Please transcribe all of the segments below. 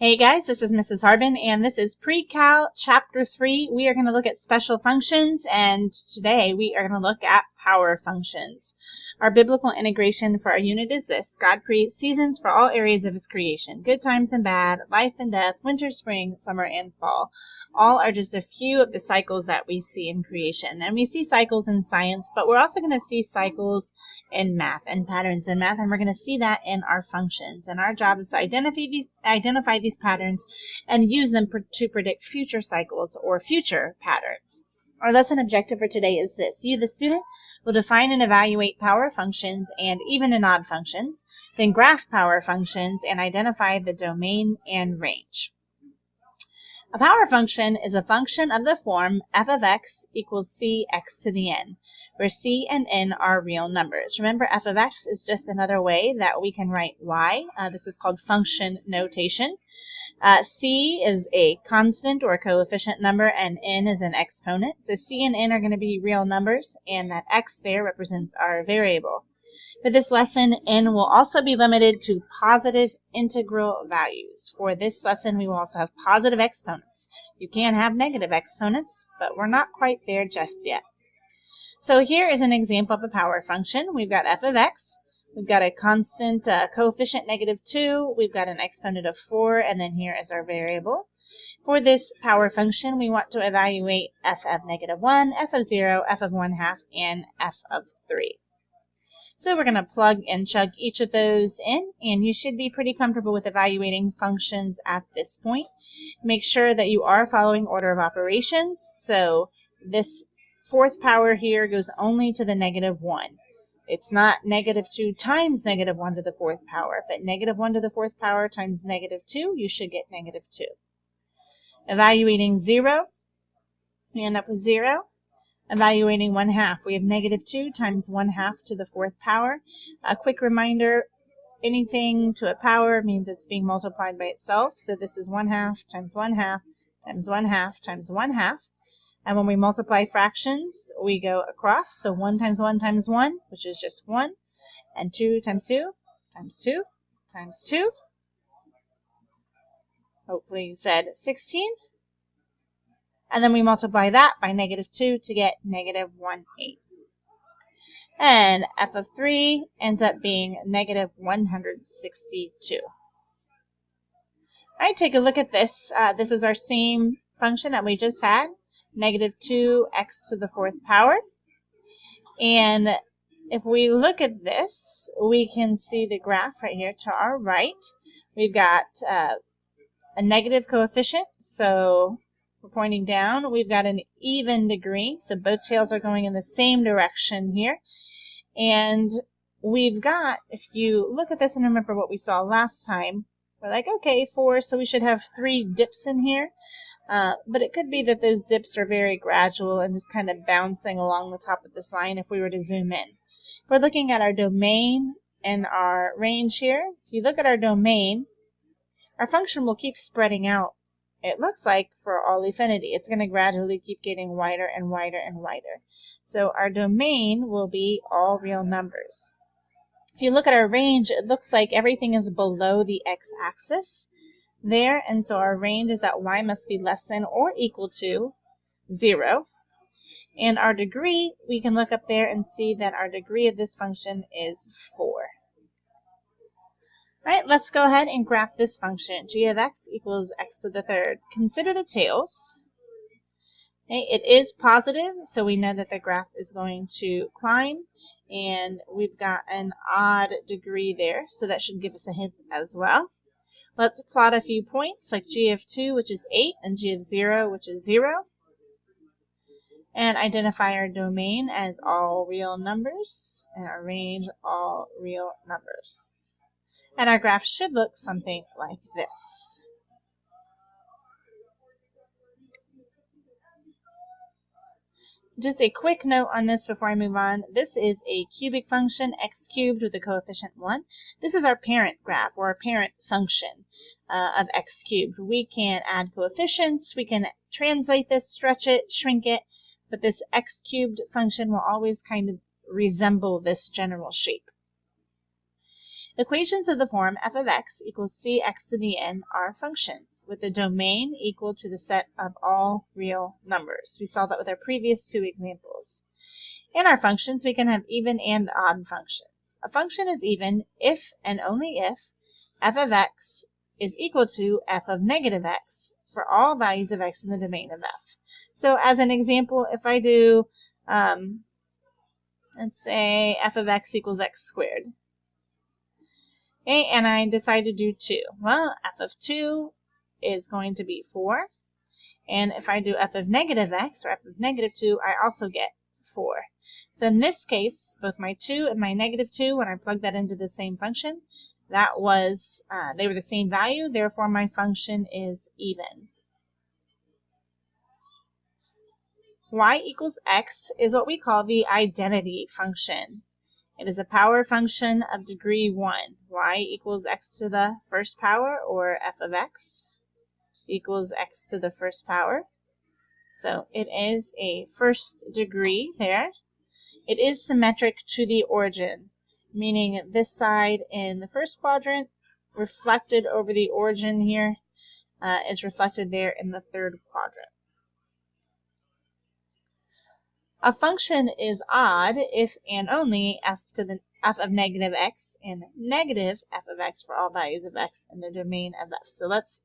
Hey guys, this is Mrs. Harbin, and this is Pre-Cal Chapter 3. We are going to look at special functions, and today we are going to look at power functions. Our biblical integration for our unit is this: God creates seasons for all areas of His creation, good times and bad, life and death, winter, spring, summer, and fall. All are just a few of the cycles that we see in creation. And we see cycles in science, but we're also going to see cycles in math and patterns in math, and we're going to see that in our functions. And our job is to identify these patterns and use them to predict future cycles or future patterns. Our lesson objective for today is this: you, the student, will define and evaluate power functions and even and odd functions, then graph power functions and identify the domain and range. A power function is a function of the form f of x equals c x to the n, where c and n are real numbers. Remember, f of x is just another way that we can write y. This is called function notation. C is a constant or coefficient number, and n is an exponent. So c and n are going to be real numbers, and that x there represents our variable. For this lesson, n will also be limited to positive integral values. For this lesson, we will also have positive exponents. You can have negative exponents, but we're not quite there just yet. So here is an example of a power function. We've got f of x. We've got a constant coefficient -2. We've got an exponent of 4, and then here is our variable. For this power function, we want to evaluate f of -1, f of 0, f of 1/2, and f of 3. So we're going to plug and chug each of those in, and you should be pretty comfortable with evaluating functions at this point. Make sure that you are following order of operations. So this fourth power here goes only to the -1. It's not -2 times -1 to the fourth power, but -1 to the fourth power times -2, you should get -2. Evaluating 0, we end up with 0. Evaluating 1/2, we have -2 times 1/2 to the fourth power. A quick reminder, anything to a power means it's being multiplied by itself. So this is 1/2 times 1/2 times 1/2 times 1/2. And when we multiply fractions, we go across. So 1 times 1 times 1, which is just 1. And 2 times 2 times 2 times 2. Hopefully you said 16. And then we multiply that by -2 to get -1/8. And f of 3 ends up being -162. All right, take a look at this. This is our same function that we just had, -2x to the fourth power. And if we look at this, we can see the graph right here to our right. We've got a negative coefficient, so we're pointing down. We've got an even degree, so both tails are going in the same direction here. And we've got, if you look at this and remember what we saw last time, we're like, okay, 4, so we should have 3 dips in here. But it could be that those dips are very gradual and just kind of bouncing along the top of this line if we were to zoom in. If we're looking at our domain and our range here, if you look at our domain, our function will keep spreading out. It looks like for all infinity, it's going to gradually keep getting wider and wider and wider. So our domain will be all real numbers. If you look at our range, it looks like everything is below the x-axis there, and so our range is that y must be less than or equal to 0. And our degree, we can look up there and see that our degree of this function is 4. All right, let's go ahead and graph this function. G of x equals x to the third. Consider the tails. Okay, it is positive, so we know that the graph is going to climb. And we've got an odd degree there, so that should give us a hint as well. Let's plot a few points, like g of 2, which is 8, and g of 0, which is 0. And identify our domain as all real numbers, and our range all real numbers. And our graph should look something like this. Just a quick note on this before I move on. This is a cubic function, x cubed with a coefficient 1. This is our parent graph, or our parent function of x cubed. We can add coefficients, we can translate this, stretch it, shrink it, but this x cubed function will always kind of resemble this general shape. Equations of the form f of x equals cx to the n are functions with a domain equal to the set of all real numbers. We saw that with our previous two examples. In our functions, we can have even and odd functions. A function is even if and only if f of x is equal to f of negative x for all values of x in the domain of f. So as an example, if I do, let's say f of x equals x squared. Okay, and I decide to do 2. Well, f of 2 is going to be 4. And if I do f of negative x, or f of negative 2, I also get 4. So in this case, both my 2 and my negative 2, when I plug that into the same function, that was, they were the same value, therefore my function is even. Y equals x is what we call the identity function. It is a power function of degree 1. Y equals x to the first power, or f of x equals x to the first power. So it is a first degree there. It is symmetric to the origin, meaning this side in the first quadrant reflected over the origin here is reflected there in the third quadrant. A function is odd if and only f of negative x and negative f of x for all values of x in the domain of f. So let's,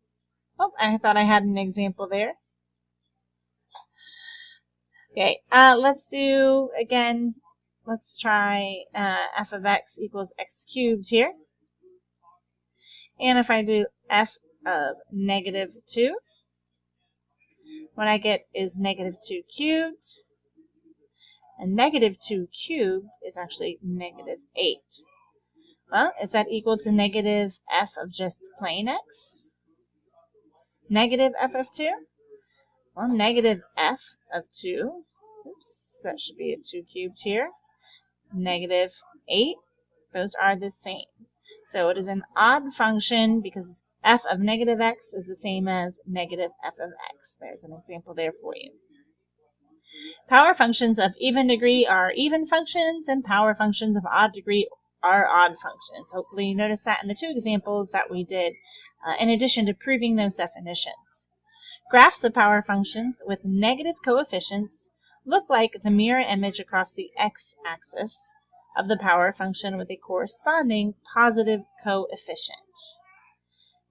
I thought I had an example there. Okay, let's do, again, let's try f of x equals x cubed here. And if I do f of negative 2, what I get is negative 2 cubed. And negative 2 cubed is actually negative 8. Well, is that equal to negative f of just plain x? Negative f of 2? Well, negative f of 2, oops, that should be a 2 cubed here. Negative 8, those are the same. So it is an odd function because f of negative x is the same as negative f of x. There's an example there for you. Power functions of even degree are even functions, and power functions of odd degree are odd functions. Hopefully you noticed that in the two examples that we did, in addition to proving those definitions. Graphs of power functions with negative coefficients look like the mirror image across the x-axis of the power function with a corresponding positive coefficient.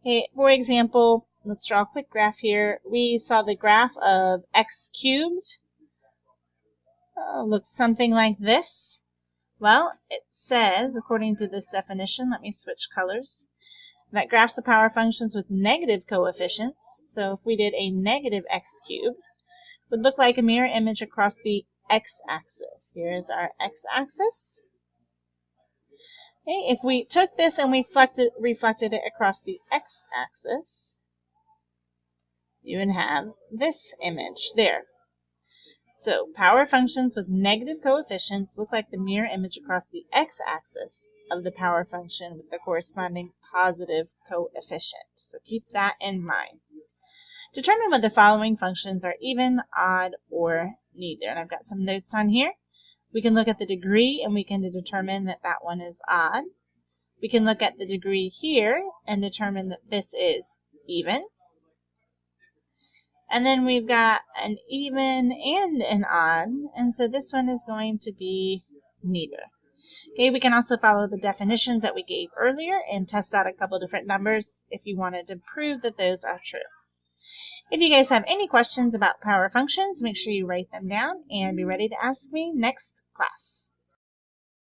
Okay, for example, let's draw a quick graph here. We saw the graph of x cubed. Looks something like this. Well, it says, according to this definition, let me switch colors, that graphs of power functions with negative coefficients, so if we did a negative x cubed, would look like a mirror image across the x-axis. Here's our x-axis. Okay, if we took this and we reflected it across the x-axis, you would have this image there. So power functions with negative coefficients look like the mirror image across the x-axis of the power function with the corresponding positive coefficient. So keep that in mind. Determine whether the following functions are even, odd, or neither. And I've got some notes on here. We can look at the degree and we can determine that that one is odd. We can look at the degree here and determine that this is even. And then we've got an even and an odd, and so this one is going to be neither. Okay, we can also follow the definitions that we gave earlier and test out a couple different numbers if you wanted to prove that those are true. If you guys have any questions about power functions, make sure you write them down and be ready to ask me next class.